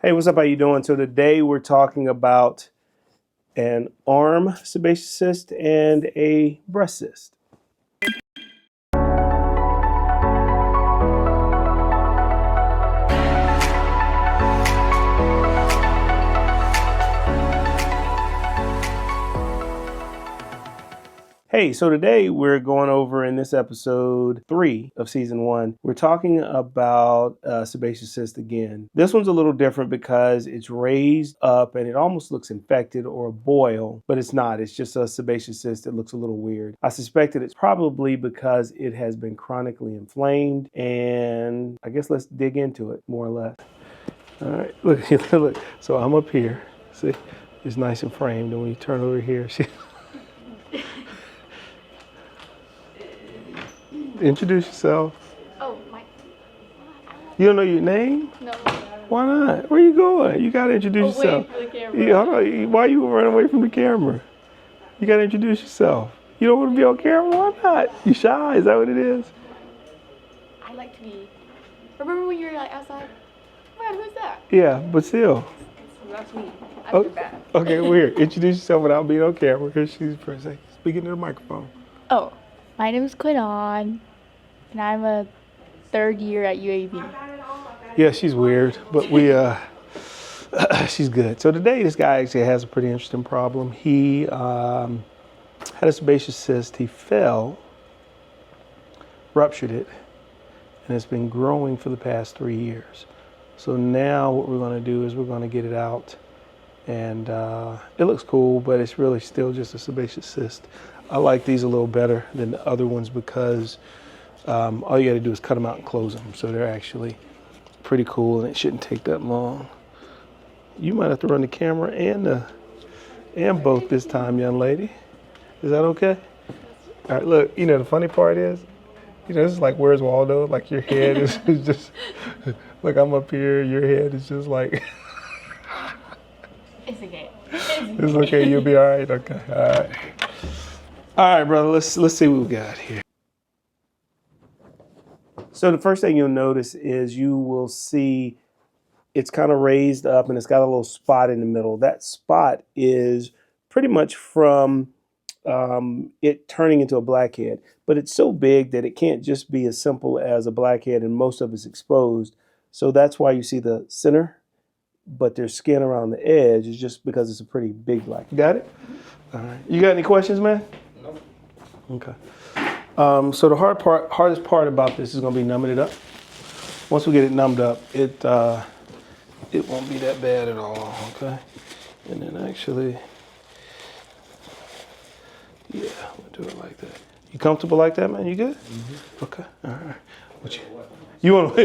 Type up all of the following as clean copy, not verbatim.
Hey, what's up? How you doing? So today we're talking about an arm sebaceous cyst and a breast cyst. Hey, so today we're going over in this episode 3 of season 1. We're talking about sebaceous cyst again. This one's a little different because it's raised up and it almost looks infected or a boil, but it's not. It's just a sebaceous cyst that looks a little weird. I suspect that it's probably because it has been chronically inflamed, and I guess let's dig into it more or less. All right, look, look. So I'm up here. See, it's nice and framed, and when you turn over here, see. Introduce yourself. Oh, my. You don't know your name? No. Why not? Where you going? You gotta introduce yourself. Away from the camera. Yeah, hold on. Why you running away from the camera? You gotta introduce yourself. You don't want to be on camera? Why not? You shy? Is that what it is? I like to be. Remember when you were like outside? Man, who's that? Yeah, but still. That's me. I feel bad. Okay, weird. Introduce yourself without being on camera because she's speaking to the microphone. Oh, my name is Quinon, and I'm a third year at UAB. Yeah, she's weird, but she's good. So today, this guy actually has a pretty interesting problem. He had a sebaceous cyst. He fell, ruptured it, and it's been growing for the past 3 years. So now what we're going to do is we're going to get it out, and it looks cool, but it's really still just a sebaceous cyst. I like these a little better than the other ones because all you got to do is cut them out and close them. So they're actually pretty cool, and it shouldn't take that long. You might have to run the camera and both this time, young lady. Is that okay? All right, look, you know, the funny part is, you know, this is like Where's Waldo? Like your head is just, like I'm up here, your head is just like. It's okay. It's okay, you'll be all right? Okay, all right. All right, brother, let's see what we got here. So the first thing you'll notice is you will see it's kind of raised up and it's got a little spot in the middle. That spot is pretty much from it turning into a blackhead, but it's so big that it can't just be as simple as a blackhead, and most of it's exposed. So that's why you see the center, but there's skin around the edge. It's just because it's a pretty big black. You got it? All right. You got any questions, man? No. Okay. So the hardest part about this is going to be numbing it up. Once we get it numbed up, it won't be that bad at all. Okay. And then actually, yeah, we'll do it like that. You comfortable like that, man? You good? Mm-hmm. Okay. All right. What you want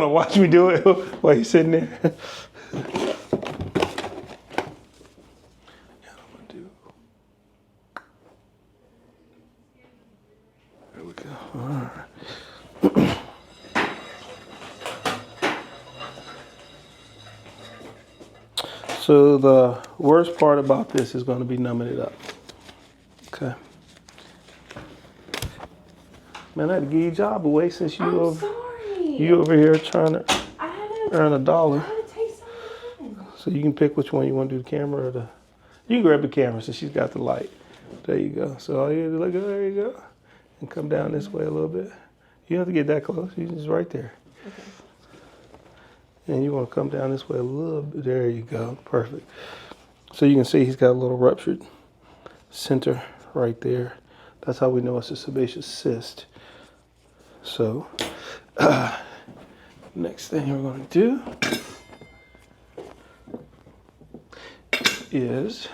to watch me do it while you're sitting there? There we go. All right. So the worst part about this is going to be numbing it up. Okay. Man, I had to give you a job away since you over here trying to earn $1. So you can pick which one you want to do, the camera or the. You can grab the camera since she's got the light. There you go. So all you have to look at, there you go, and come down this way a little bit. You don't have to get that close. You're just right there. Okay. And you want to come down this way a little bit. There you go. Perfect. So you can see he's got a little ruptured center right there. That's how we know it's a sebaceous cyst. So next thing we're going to do is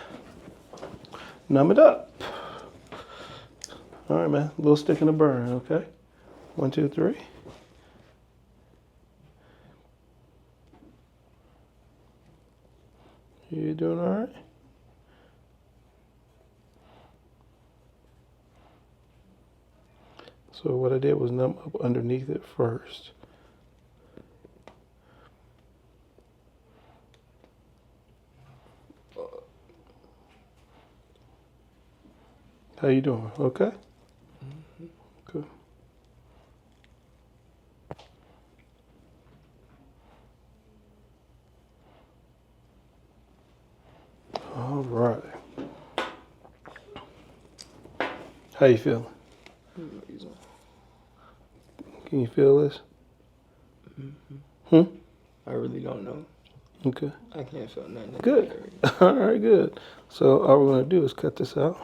numb it up. All right, man. A little stick in the burn, okay? 1, 2, 3. You doing all right? So what I did was numb up underneath it first. How you doing? Okay? Mm-hmm. Good. How you feeling? Amazing. Can you feel this? I really don't know. Okay. I can't feel nothing. Good. All right, good. So all we're going to do is cut this out.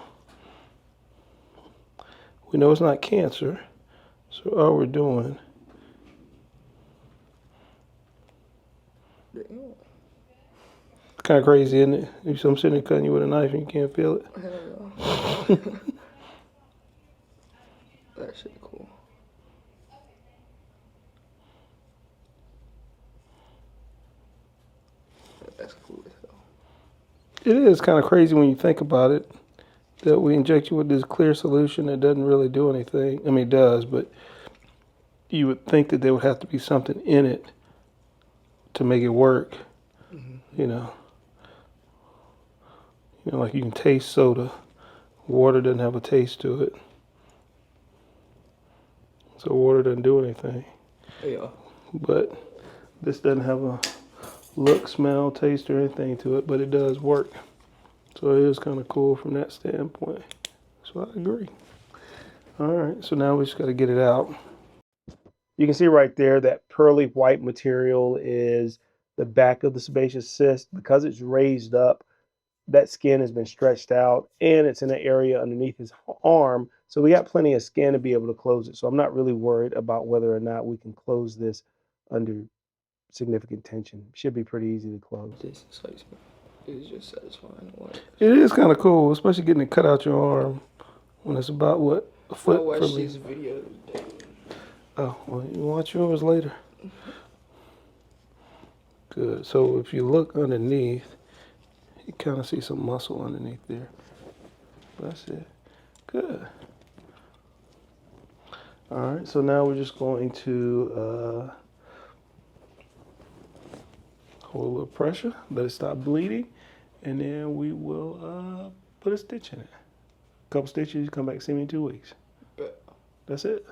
We know it's not cancer, so all we're doing... Damn. Kind of crazy, isn't it? If I'm sitting there cutting you with a knife and you can't feel it. Hell yeah. That shit cool. That's cool as hell. It is kind of crazy when you think about it, that we inject you with this clear solution that doesn't really do anything. I mean, it does, but you would think that there would have to be something in it to make it work. You know, like you can taste soda. Water doesn't have a taste to it. So water doesn't do anything. Yeah. But this doesn't have a look, smell, taste, or anything to it, but it does work. So it is kind of cool from that standpoint. So I agree. All right, so now we just got to get it out. You can see right there that pearly white material is the back of the sebaceous cyst. Because it's raised up, that skin has been stretched out and it's in an area underneath his arm. So we got plenty of skin to be able to close it. So I'm not really worried about whether or not we can close this under significant tension. Should be pretty easy to close. This excites me. It's just satisfying. It is kind of cool, especially getting it cut out your arm when it's about, what, a foot I watch from these you. videos daily. Oh, well, you watch yours later. Good. So if you look underneath, you kind of see some muscle underneath there. That's it. Good. All right, so now we're just going to hold a little pressure, let it stop bleeding, and then we will put a stitch in it. A couple stitches, come back, see me in 2 weeks. But That's it.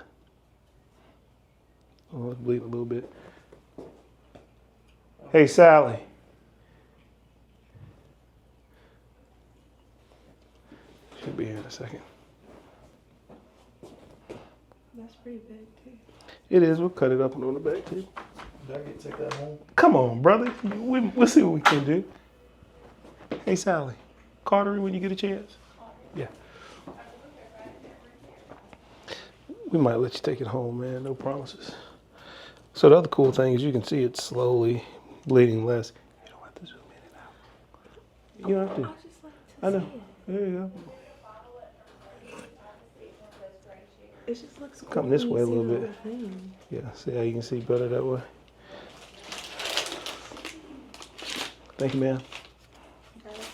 Oh, it's bleeding a little bit. Hey, Sally. She'll be here in a second. That's pretty big too. It is. We'll cut it up and on the back too. Do I get to take that home? Come on, brother. We'll see what we can do. Hey, Sally. Cartery when you get a chance. Yeah. We might let you take it home, man. No promises. So the other cool thing is you can see it's slowly bleeding less. You don't have to zoom in and out. You don't have to. I just like to I know. see it. There you go. It just looks cool. Come this when way you a see little the bit. whole thing. Yeah, see how you can see better that way. Thank you, ma'am.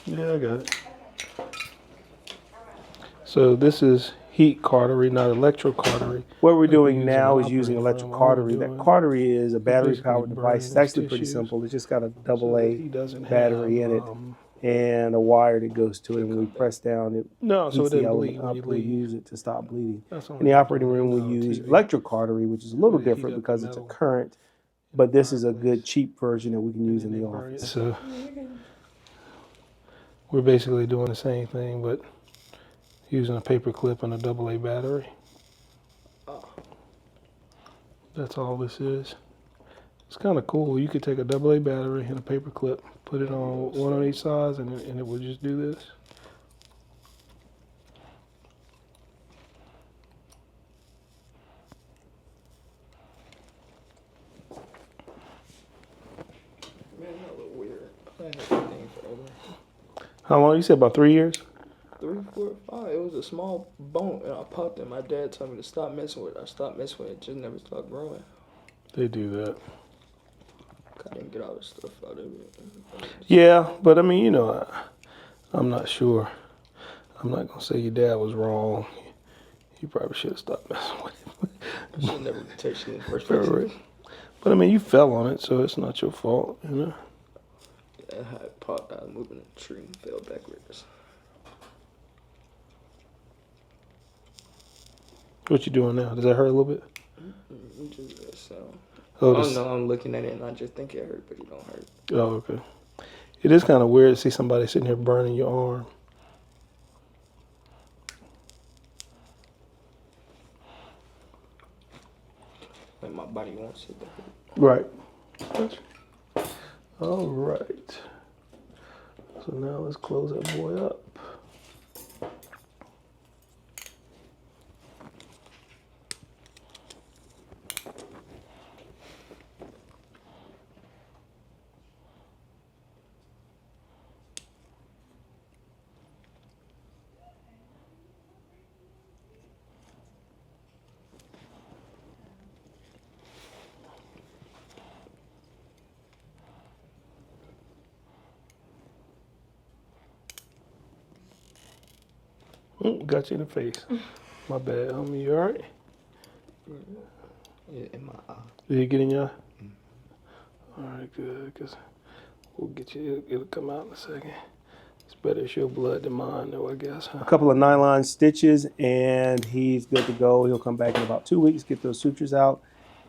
Yeah, I got it. So this is heat cautery, not electrocautery. What we're doing now is using electric cautery. That cautery is a battery-powered device. It's actually pretty simple. It's just got a AA battery in it and a wire that goes to it. And when we press down, it heats the element up. We use it to stop bleeding. In the operating room, we use electric cautery, which is a little different because it's a current. But this is a good cheap version that we can use in the office. So we're basically doing the same thing, but using a paper clip and a AA battery. That's all this is. It's kind of cool. You could take a AA battery and a paper clip, put it on one on each side, and it will just do this. man, that look weird. I had that thing forever. How long? You said about 3 years? 3, 4, 5. It was a small bone, and I popped it. My dad told me to stop messing with it. I stopped messing with it. It just never stopped growing. They do that. I didn't get all the stuff out of it. Yeah, but I mean, I'm not sure. I'm not gonna say your dad was wrong. You probably should have stopped messing with it. I should never touched it in the first place. Right. But I mean, you fell on it, so it's not your fault, Yeah, I had popped. I was moving a tree and fell backwards. What you doing now? Does that hurt a little bit? Just sound. Oh, I don't know. I'm looking at it and I just think it hurt, but it don't hurt. Oh, okay. It is kind of weird to see somebody sitting here burning your arm. shit that hurt. Right. All right. So now let's close that boy up. Got you in the face. My bad, homie. You all right? Yeah, in my eye. Did you get in your eye? All right, good. Because we'll get you. It'll come out in a second. It's better to show blood than mine, though, I guess. Huh? A couple of nylon stitches, and he's good to go. He'll come back in about 2 weeks, get those sutures out,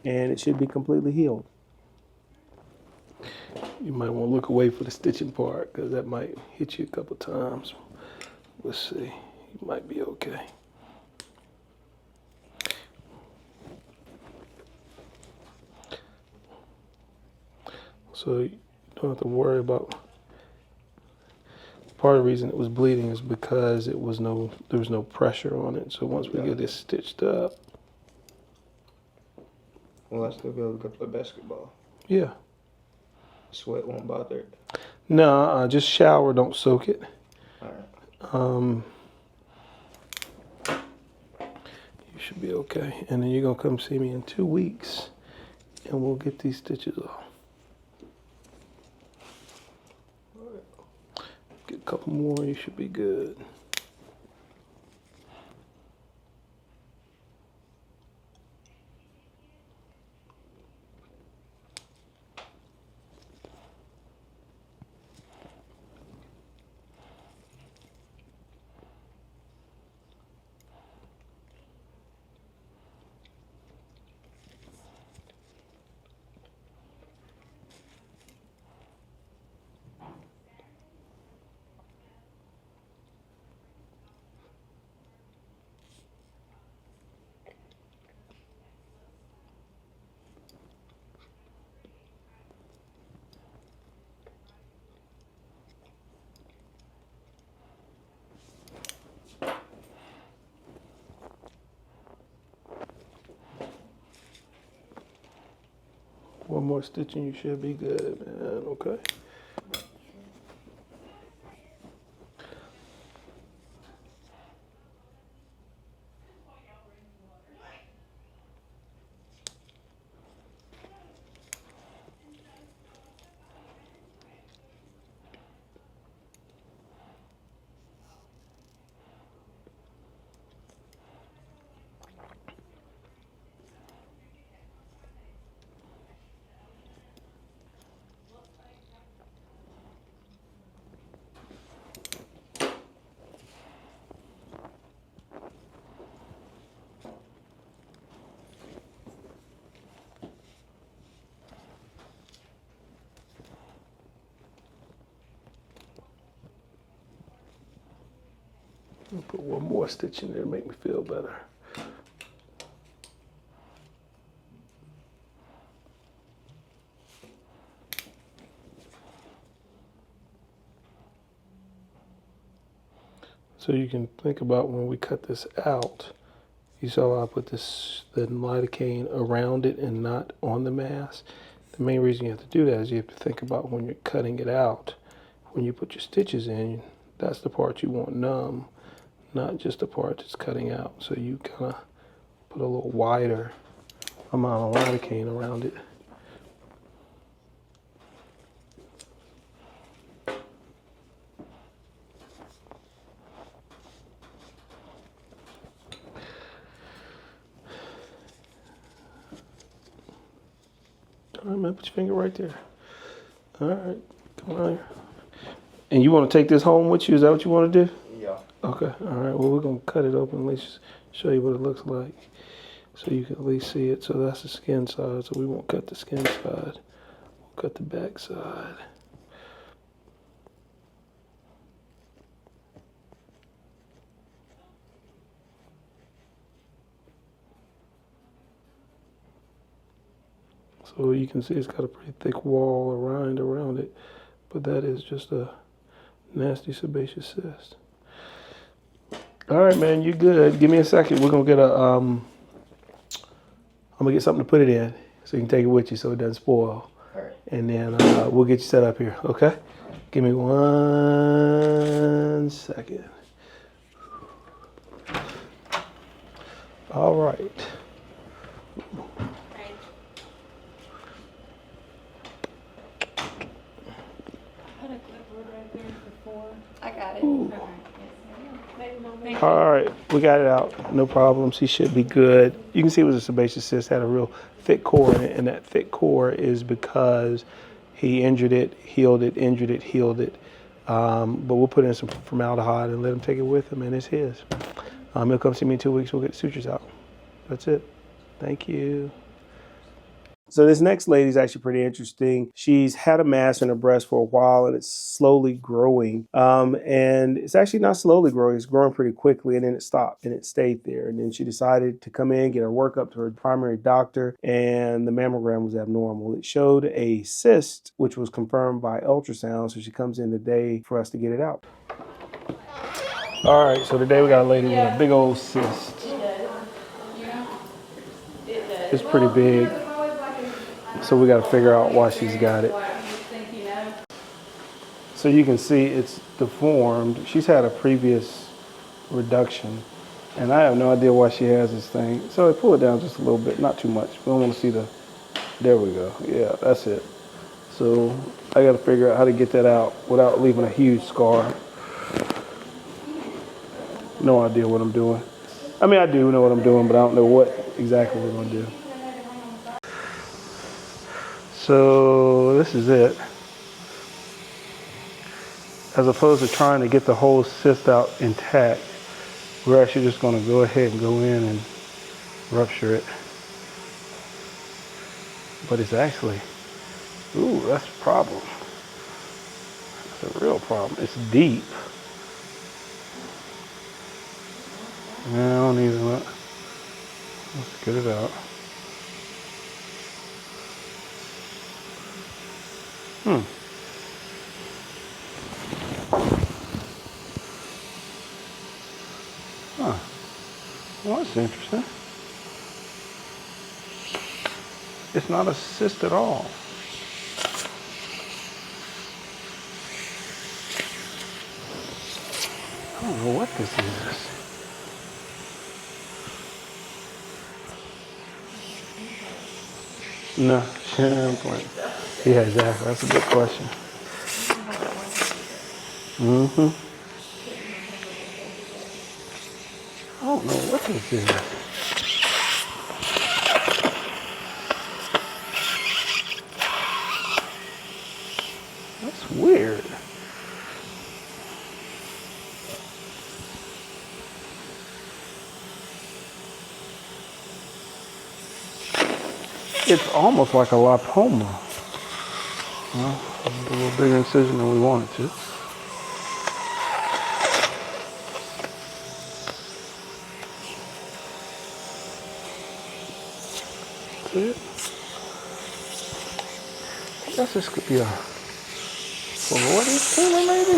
and it should be completely healed. You might want to look away for the stitching part, because that might hit you a couple times. We'll see. You might be okay. So you don't have to worry about. Part of the reason it was bleeding is because there was no pressure on it. So once we get this stitched up, Will I still be able to go play basketball? yeah. Sweat won't bother it. No, just shower, don't soak it. Alright. You should be okay. And then you're gonna come see me in 2 weeks, and we'll get these stitches off. Get a couple more, you should be good. One more stitching, you should be good, man. Okay. I'll put one more stitch in there to make me feel better. So you can think about when we cut this out, you saw I put the lidocaine around it and not on the mass. The main reason you have to do that is you have to think about when you're cutting it out. When you put your stitches in, that's the part you want numb, not just the part that's cutting out. So you kind of put a little wider amount of lidocaine around it. All right, man, put your finger right there. All right, come on here. And you want to take this home with you? Is that what you want to do? Yeah. Okay, all right. Well, we're going to cut it open. Let's show you what it looks like so you can at least see it. So that's the skin side, so we won't cut the skin side. We'll cut the back side. So you can see it's got a pretty thick wall around it, but that is just a nasty sebaceous cyst. All right, man, you good. Give me a second. We're gonna get I'm gonna get something to put it in so you can take it with you so it doesn't spoil. And then we'll get you set up here, okay? Give me 1 second. All right. I got it. All right, we got it out. No problems. He should be good. You can see it was a sebaceous cyst, had a real thick core in it, and that thick core is because he injured it, healed it, injured it, healed it. But we'll put in some formaldehyde and let him take it with him, and it's his. He'll come see me in 2 weeks. We'll get the sutures out. That's it. Thank you. So this next lady is actually pretty interesting. She's had a mass in her breast for a while, and it's slowly growing. And it's actually not slowly growing; it's growing pretty quickly, and then it stopped, and it stayed there. And then she decided to come in, get her workup to her primary doctor, and the mammogram was abnormal. It showed a cyst, which was confirmed by ultrasound. So she comes in today for us to get it out. All right. So today we got a lady with a big old cyst. It's pretty big. So we got to figure out why she's got it. So you can see it's deformed. She's had a previous reduction, and I have no idea why she has this thing. So I pull it down just a little bit, not too much. We don't want to see there we go. Yeah, that's it. So I got to figure out how to get that out without leaving a huge scar. No idea what I'm doing. I mean, I do know what I'm doing, but I don't know what exactly we're going to do. So this is it. As opposed to trying to get the whole cyst out intact, we're actually just going to go ahead and go in and rupture it. But it's actually, ooh, that's a problem. That's a real problem. It's deep. I don't even know. Let's get it out. Huh. Well, that's interesting. It's not a cyst at all. I don't know what this is. No, implant. Yeah, exactly. That's a good question. Mm-hmm. I don't know what this is. That's weird. It's almost like a lipoma. Well, a little bigger incision than we wanted to. See it? I guess this could be a Freudian tumor, maybe?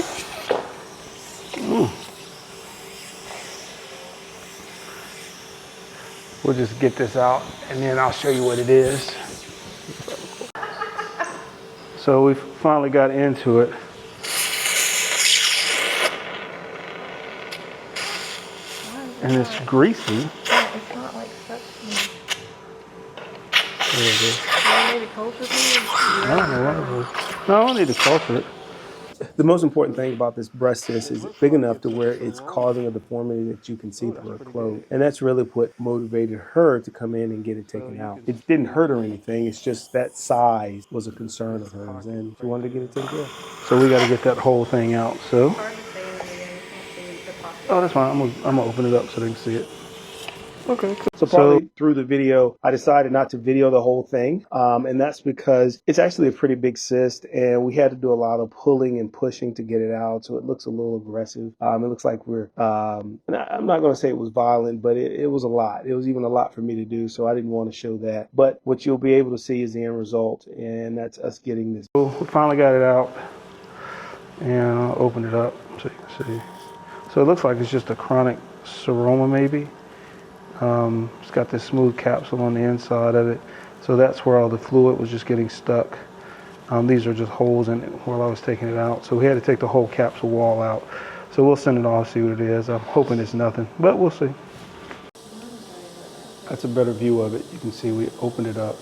We'll just get this out, and then I'll show you what it is. So we finally got into it. And it's greasy. Yeah, it's not like such. There it is. Do you need to culture it? I don't know what it is. No, I don't need to culture it. The most important thing about this breast cyst is it's big enough to where it's causing a deformity that you can see through her clothes. And that's really what motivated her to come in and get it taken out. It didn't hurt her anything. It's just that size was a concern of hers, and she wanted to get it taken care of. So we got to get that whole thing out. So, oh, that's fine. I'm gonna open it up so they can see it. Okay, cool. So partly through the video, I decided not to video the whole thing. And that's because it's actually a pretty big cyst and we had to do a lot of pulling and pushing to get it out. So it looks a little aggressive. It looks like and I'm not going to say it was violent, but it was a lot. It was even a lot for me to do. So I didn't want to show that. But what you'll be able to see is the end result. And that's us getting this. So we finally got it out and I'll open it up so you can see. So it looks like it's just a chronic seroma maybe. It's got this smooth capsule on the inside of it. So that's where all the fluid was just getting stuck. These are just holes in it while I was taking it out. So we had to take the whole capsule wall out. So we'll send it off, see what it is. I'm hoping it's nothing, but we'll see. That's a better view of it. You can see we opened it up.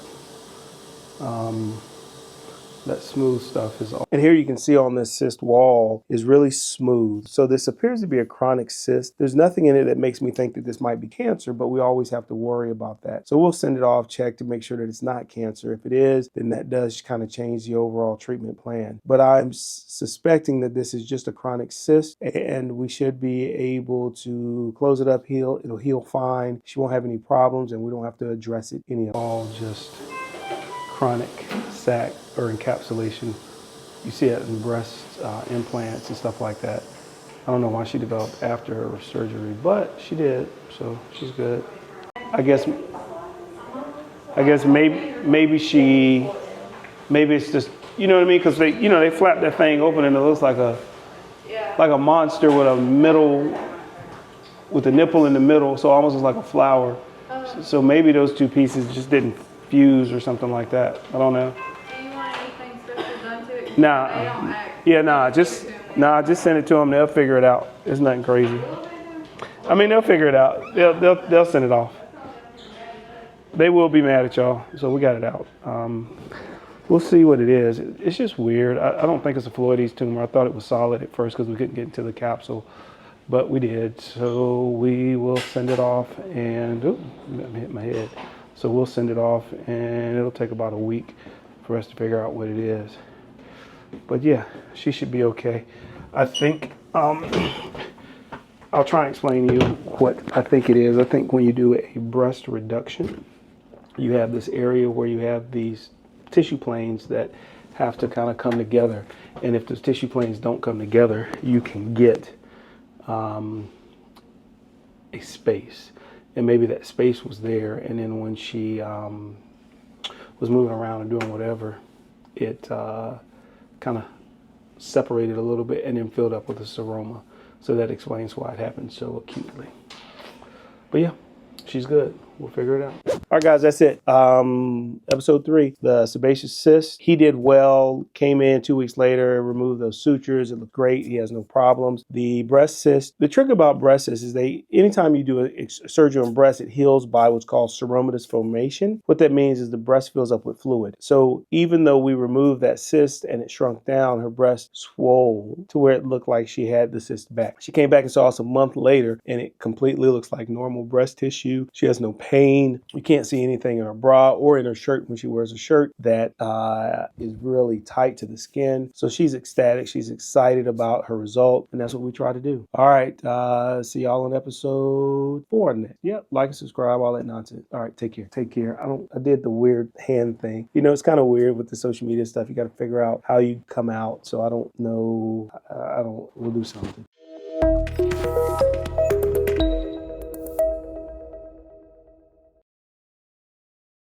That smooth stuff is all. And here you can see on this cyst wall is really smooth. So this appears to be a chronic cyst. There's nothing in it that makes me think that this might be cancer, but we always have to worry about that. So we'll send it off, check to make sure that it's not cancer. If it is, then that does kind of change the overall treatment plan. But I'm suspecting that this is just a chronic cyst and we should be able to close it up, heal. It'll heal fine. She won't have any problems and we don't have to address it any at all. Just chronic sac or encapsulation. You see it in breast implants and stuff like that. I don't know why she developed after her surgery, but she did, so she's good. I guess maybe it's just, you know what I mean? Because they flap that thing open and it looks like a monster with a nipple in the middle, so almost looks like a flower. So maybe those two pieces just didn't fuse or something like that. I don't know. Do you want anything special done to it? Nah. They don't act. Just send it to them. They'll figure it out. It's nothing crazy. I mean, they'll figure it out. They'll send it off. They will be mad at y'all, so we got it out. We'll see what it is. It's just weird. I don't think it's a phloides tumor. I thought it was solid at first because we couldn't get into the capsule, but we did. So we will send it off and, I hit my head. So we'll send it off and it'll take about a week for us to figure out what it is. But yeah, she should be okay. I think, I'll try and explain to you what I think it is. I think when you do a breast reduction, you have this area where you have these tissue planes that have to kind of come together. And if those tissue planes don't come together, you can get a space. And maybe that space was there. And then when she was moving around and doing whatever, it kind of separated a little bit and then filled up with a seroma. So that explains why it happened so acutely. But yeah, she's good. We'll figure it out. All right, guys, that's it. Episode 3, the sebaceous cyst. He did well, came in 2 weeks later, removed those sutures. It looked great. He has no problems. The breast cyst, the trick about breast cysts is anytime you do a surgery on breast, it heals by what's called seromatous formation. What that means is the breast fills up with fluid. So even though we removed that cyst and it shrunk down, her breast swole to where it looked like she had the cyst back. She came back and saw us a month later and it completely looks like normal breast tissue. She has no pain. You can't see anything in her bra or in her shirt when she wears a shirt that is really tight to the skin. So she's ecstatic. She's excited about her result. And that's what we try to do. All right. See y'all on episode 4 on that. Yep. Like and subscribe, all that nonsense. All right. Take care. Take care. I did the weird hand thing. You know, it's kind of weird with the social media stuff. You got to figure out how you come out. So I don't know. We'll do something.